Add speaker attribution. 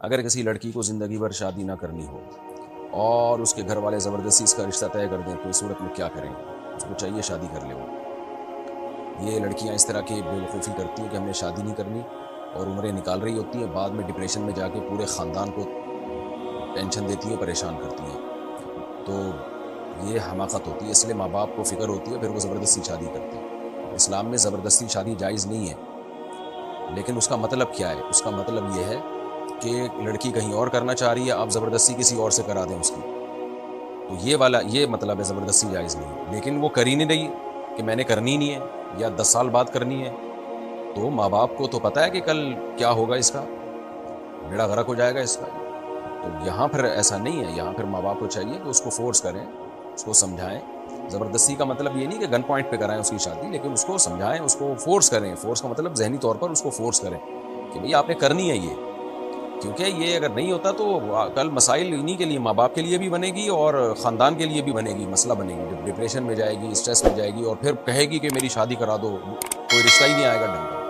Speaker 1: اگر کسی لڑکی کو زندگی بھر شادی نہ کرنی ہو اور اس کے گھر والے زبردستی اس کا رشتہ طے کر دیں تو اس صورت میں کیا کریں؟ اس کو چاہیے شادی کر لے وہ۔ یہ لڑکیاں اس طرح کی بےوقوفی کرتی ہیں کہ ہم نے شادی نہیں کرنی اور عمریں نکال رہی ہوتی ہیں، بعد میں ڈپریشن میں جا کے پورے خاندان کو ٹینشن دیتی ہیں، پریشان کرتی ہیں۔ تو یہ حماقت ہوتی ہے، اس لیے ماں باپ کو فکر ہوتی ہے، پھر وہ زبردستی شادی کرتے ہیں۔ اسلام میں زبردستی شادی جائز نہیں ہے، لیکن اس کا مطلب کیا ہے؟ اس کا مطلب یہ ہے کہ لڑکی کہیں اور کرنا چاہ رہی ہے، آپ زبردستی کسی اور سے کرا دیں اس کی، تو یہ مطلب ہے زبردستی جائز نہیں ہے۔ لیکن وہ کر ہی نہیں رہی کہ میں نے کرنی نہیں ہے یا 10 سال بعد کرنی ہے، تو ماں باپ کو تو پتہ ہے کہ کل کیا ہوگا، اس کا بیڑا غرق ہو جائے گا اس کا۔ تو یہاں پھر ایسا نہیں ہے، یہاں پھر ماں باپ کو چاہیے کہ اس کو فورس کریں، اس کو سمجھائیں۔ زبردستی کا مطلب یہ نہیں کہ گن پوائنٹ پہ کرائیں اس کی شادی، لیکن اس کو سمجھائیں، اس کو فورس کریں۔ فورس کا مطلب ذہنی طور پر اس کو فورس کریں کہ بھئی آپ نے کرنی ہے یہ، کیونکہ یہ اگر نہیں ہوتا تو کل مسائل انہی کے لیے، ماں باپ کے لیے بھی بنے گی اور خاندان کے لیے بھی بنے گی، مسئلہ بنے گی، ڈپریشن میں جائے گی، اسٹریس میں جائے گی، اور پھر کہے گی کہ میری شادی کرا دو، کوئی رشتہ ہی نہیں آئے گا ڈھنگ کا۔